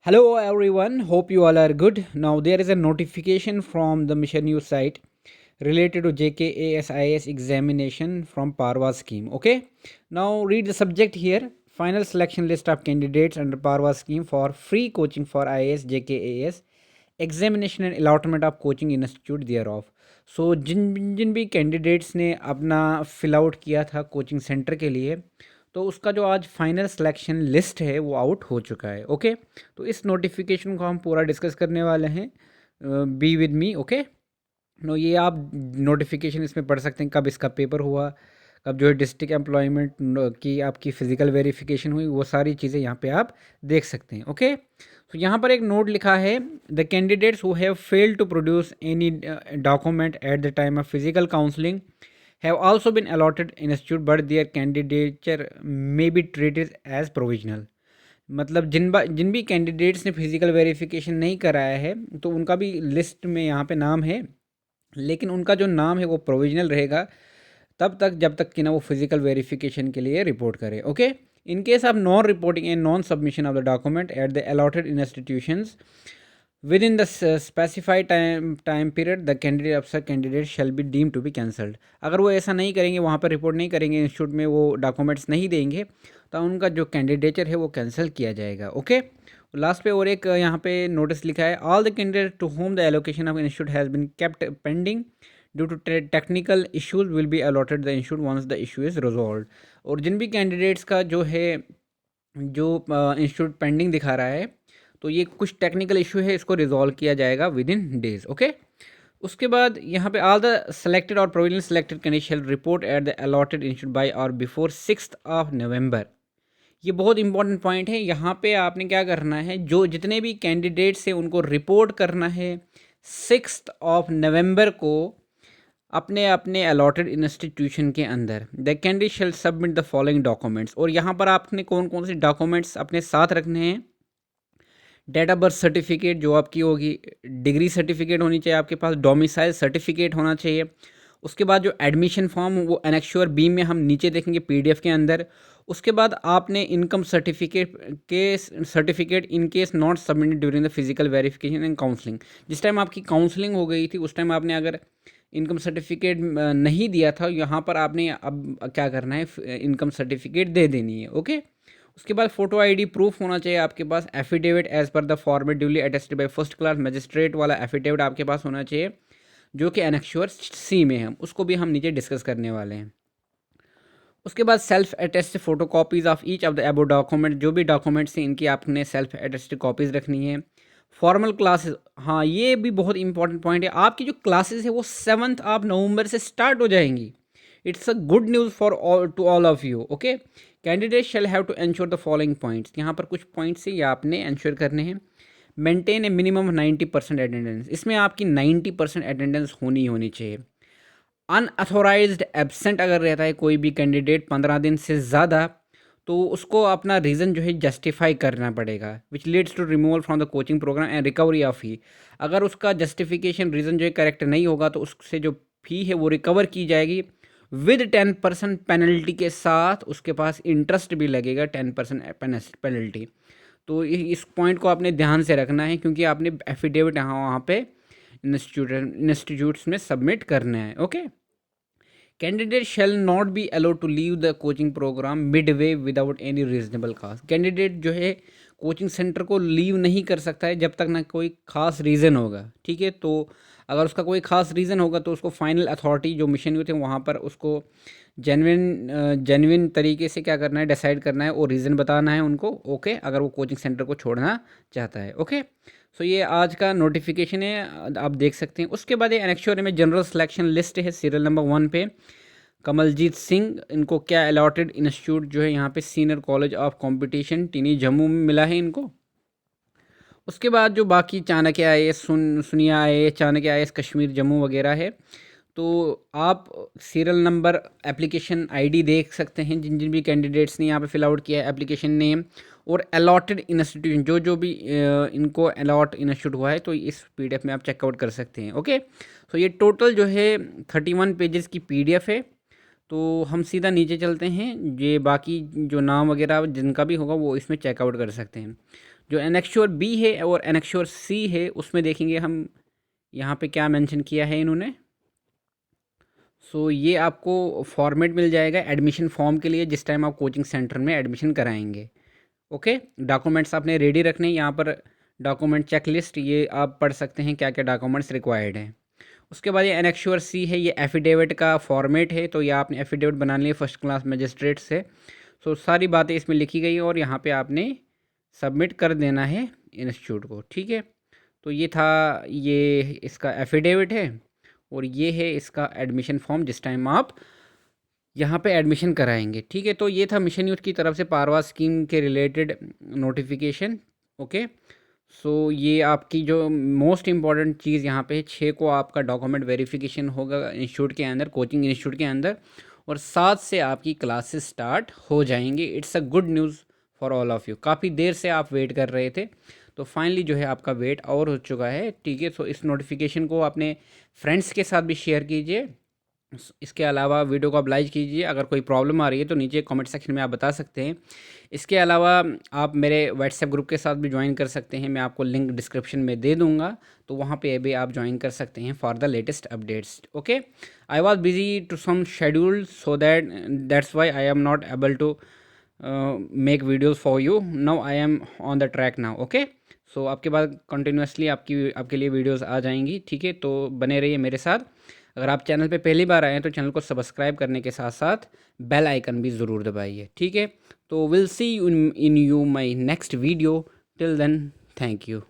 Hello everyone, hope you all are good. Now there is a notification from the Mission News site related to JKASIS examination from Parva scheme. Okay, now read the subject here. Final selection list of candidates under Parva scheme for free coaching for IAS JKAS examination and allotment of coaching institute thereof. So जिन जिन भी candidates ने अपना fill out किया था coaching centre के लिए, तो उसका जो आज फाइनल सिलेक्शन लिस्ट है वो आउट हो चुका है। ओके, तो इस नोटिफिकेशन को हम पूरा डिस्कस करने वाले हैं। Be with me. Okay, no ये आप नोटिफिकेशन इसमें पढ़ सकते हैं, कब इसका पेपर हुआ, कब जो है डिस्ट्रिक्ट एम्प्लॉयमेंट की आपकी फ़िज़िकल वेरिफिकेशन हुई, वो सारी चीज़ें यहाँ पे आप देख सकते हैं। ओके, तो यहाँ पर एक नोट लिखा है, the candidates who have failed to produce any document at the time of physical counselling have also been allotted institute but their candidature may be treated as provisional. मतलब जिन भी कैंडिडेट्स ने फिजिकल वेरिफिकेशन नहीं कराया है, तो उनका भी लिस्ट में यहाँ पे नाम है, लेकिन उनका जो नाम है वो प्रोविजनल रहेगा तब तक जब तक कि ना वो फिजिकल वेरिफिकेशन के लिए रिपोर्ट करे। Okay, in case of non reporting and non submission of the document at the allotted institutions within the specified time period the candidate अफसर candidate shall be deem to be cancelled. अगर वो ऐसा नहीं करेंगे, वहाँ पर report नहीं करेंगे, इंस्टीट्यूट में वो डॉक्यूमेंट्स नहीं देंगे, तो उनका जो कैंडिडेचर है वो कैंसिल किया जाएगा। ओके, लास्ट पे और एक यहाँ पे नोटिस लिखा है, all the candidate to whom the allocation of institute has been kept pending due to technical issues will be allotted the institute once the issue is resolve. और जिन भी कैंडिडेट्स का जो है जो इंस्टीट्यूट पेंडिंग दिखा रहा है, तो ये कुछ टेक्निकल इशू है, इसको रिजॉल्व किया जाएगा विद इन डेज। ओके, उसके बाद यहाँ पे ऑल द सेलेक्टेड और provisional selected candidate report at the allotted institute by और बिफोर 6 नवंबर। ये बहुत इंपॉर्टेंट पॉइंट है। यहाँ पे आपने क्या करना है, जो जितने भी कैंडिडेट्स हैं उनको रिपोर्ट करना है 6 नवंबर को अपने अपने अलॉटेड इंस्टीट्यूशन के अंदर। The candidate shell submit the following documents, और यहाँ पर आपने कौन कौन से डॉक्यूमेंट्स अपने साथ रखने हैं। डेट ऑफ बर्थ सर्टिफिकेट जो आपकी होगी, डिग्री सर्टिफिकेट होनी चाहिए आपके पास, डोमिसाइल सर्टिफिकेट होना चाहिए। उसके बाद जो एडमिशन फॉर्म वो एनेक्श्योर बी में हम नीचे देखेंगे पीडीएफ के अंदर। उसके बाद आपने income certificate in case not submitted during the physical verification and counselling. जिस टाइम आपकी काउंसलिंग हो गई थी उस टाइम आपने अगर इनकम सर्टिफिकेट नहीं दिया था, यहाँ पर आपने अब क्या करना है, इनकम सर्टिफिकेट दे देनी है। ओके, उसके बाद फोटो आईडी प्रूफ होना चाहिए आपके पास। Affidavit as per the format duly attested by first class magistrate वाला एफिडेविट आपके पास होना चाहिए, जो कि एनेक्श्योर सी में है, उसको भी हम नीचे डिस्कस करने वाले हैं। उसके बाद self attest photo copies of each of the above document, जो भी डॉक्यूमेंट्स हैं इनकी आपने सेल्फ अटेस्ट कॉपीज़ रखनी है। फॉर्मल क्लासेस, हाँ ये भी बहुत इंपॉर्टेंट पॉइंट है, आपकी जो क्लासेस है वो 7 नवंबर से स्टार्ट हो जाएंगी। It's a good news for all to all of you. Okay, candidate shall have to ensure the following points. यहाँ पर कुछ पॉइंट्स हैं ये आपने एंश्योर करने हैं। मेंटेन ए मिनिमम 90% अटेंडेंस, इसमें आपकी 90% अटेंडेंस होनी चाहिए। अनअथोराइज्ड एब्सेंट अगर रहता है कोई भी कैंडिडेट 15 दिन से ज़्यादा, तो उसको अपना रीज़न जो है जस्टिफाई करना पड़ेगा, which leads to removal from the coaching program and recovery of fee. अगर उसका जस्टिफिकेशन रीज़न जो है करेक्ट नहीं होगा, तो उससे जो फ़ी है वो रिकवर की जाएगी विद 10% पेनल्टी के साथ। उसके पास इंटरेस्ट भी लगेगा 10% पेनल्टी। तो इस पॉइंट को आपने ध्यान से रखना है, क्योंकि आपने एफिडेविट वहाँ पे इंस्टीट्यूट्स में सबमिट करना है। Okay, candidate shall not be allowed to leave the coaching program midway without any reasonable cause. Candidate जो है कोचिंग सेंटर को लीव नहीं कर सकता है जब तक ना कोई ख़ास रीज़न होगा। ठीक है, तो अगर उसका कोई ख़ास रीज़न होगा तो उसको फाइनल अथॉरिटी जो मिशन यूथ है वहाँ पर उसको जेन्युइन तरीके से क्या करना है, डिसाइड करना है और रीज़न बताना है उनको। ओके, अगर वो कोचिंग सेंटर को छोड़ना चाहता है। ओके, सो ये आज का नोटिफिकेशन है, आप देख सकते हैं। उसके बाद ये एनेक्श्योर में जनरल सिलेक्शन लिस्ट है, सीरियल नंबर 1 पे कमलजीत सिंह, इनको क्या अलॉटेड इंस्टीट्यूट जो है यहाँ पे senior college of competition टिनी Jammu में मिला है इनको। उसके बाद जो बाकी चाणक्य IAS, सुनिया IAS, चाणक्य IAS कश्मीर जम्मू वगैरह है, तो आप सीरियल नंबर एप्लीकेशन आईडी देख सकते हैं जिन जिन भी कैंडिडेट्स ने यहाँ पे फिल आउट किया है, एप्लीकेशन नेम और अलॉटेड इंस्टीट्यूशन जो जो भी इनको अलॉट इंस्टीट्यूट हुआ है, तो इस PDF में आप चेकआउट कर सकते हैं। ओके, तो ये टोटल जो है 31 पेजेस की PDF है। तो हम सीधा नीचे चलते हैं, ये बाकी जो नाम वगैरह जिनका भी होगा वो इसमें चेकआउट कर सकते हैं। जो एनेक्श्योर बी है और एनेक्श्योर सी है उसमें देखेंगे हम यहाँ पे क्या मेंशन किया है इन्होंने। ये आपको फॉर्मेट मिल जाएगा एडमिशन फॉर्म के लिए जिस टाइम आप कोचिंग सेंटर में एडमिशन कराएंगे। ओके, डॉक्यूमेंट्स आपने रेडी रखने, यहाँ पर डॉक्यूमेंट चेकलिस्ट ये आप पढ़ सकते हैं क्या क्या डॉक्यूमेंट्स रिक्वायर्ड हैं। उसके बाद ये एनेक्श्योर सी है, ये एफिडेविट का फॉर्मेट है, तो ये आपने एफिडेविट बना लिया फर्स्ट क्लास मजिस्ट्रेट से। सारी बातें इसमें लिखी गई और यहाँ पे आपने सबमिट कर देना है इंस्टीट्यूट को। ठीक है, तो ये था, ये इसका एफिडेविट है और ये है इसका एडमिशन फॉर्म जिस टाइम आप यहाँ पे एडमिशन कराएंगे। ठीक है, तो ये था मिशन यूथ की तरफ से पारवा स्कीम के रिलेटेड नोटिफिकेशन। ओके, ये आपकी जो मोस्ट इम्पॉर्टेंट चीज़ यहाँ पे 6 को आपका डॉक्यूमेंट वेरिफिकेशन होगा इंस्टीट्यूट के अंदर, कोचिंग इंस्टीट्यूट के अंदर, और 7 से आपकी क्लासेस स्टार्ट हो जाएंगी। It's a good news for all of you. काफ़ी देर से आप वेट कर रहे थे, तो फाइनली जो है आपका वेट और हो चुका है। ठीक है, इस नोटिफिकेशन को अपने फ्रेंड्स के साथ भी शेयर कीजिए। इसके अलावा वीडियो को आप लाइक कीजिए। अगर कोई प्रॉब्लम आ रही है तो नीचे कमेंट सेक्शन में आप बता सकते हैं। इसके अलावा आप मेरे व्हाट्सएप ग्रुप के साथ भी ज्वाइन कर सकते हैं, मैं आपको लिंक डिस्क्रिप्शन में दे दूंगा, तो वहाँ पे भी आप ज्वाइन कर सकते हैं for the latest updates. Okay, I was busy to some schedule, so that's why I am not able to make videos for you. Now I am on the track now. Okay, आपके बाद continuously आपके लिए videos आ जाएंगी। ठीक है, तो बने रहिए मेरे साथ। अगर आप चैनल पे पहली बार आए हैं तो चैनल को सब्सक्राइब करने के साथ साथ बेल आइकन भी ज़रूर दबाइए। ठीक है, तो will see in you my next video. Till then, thank you.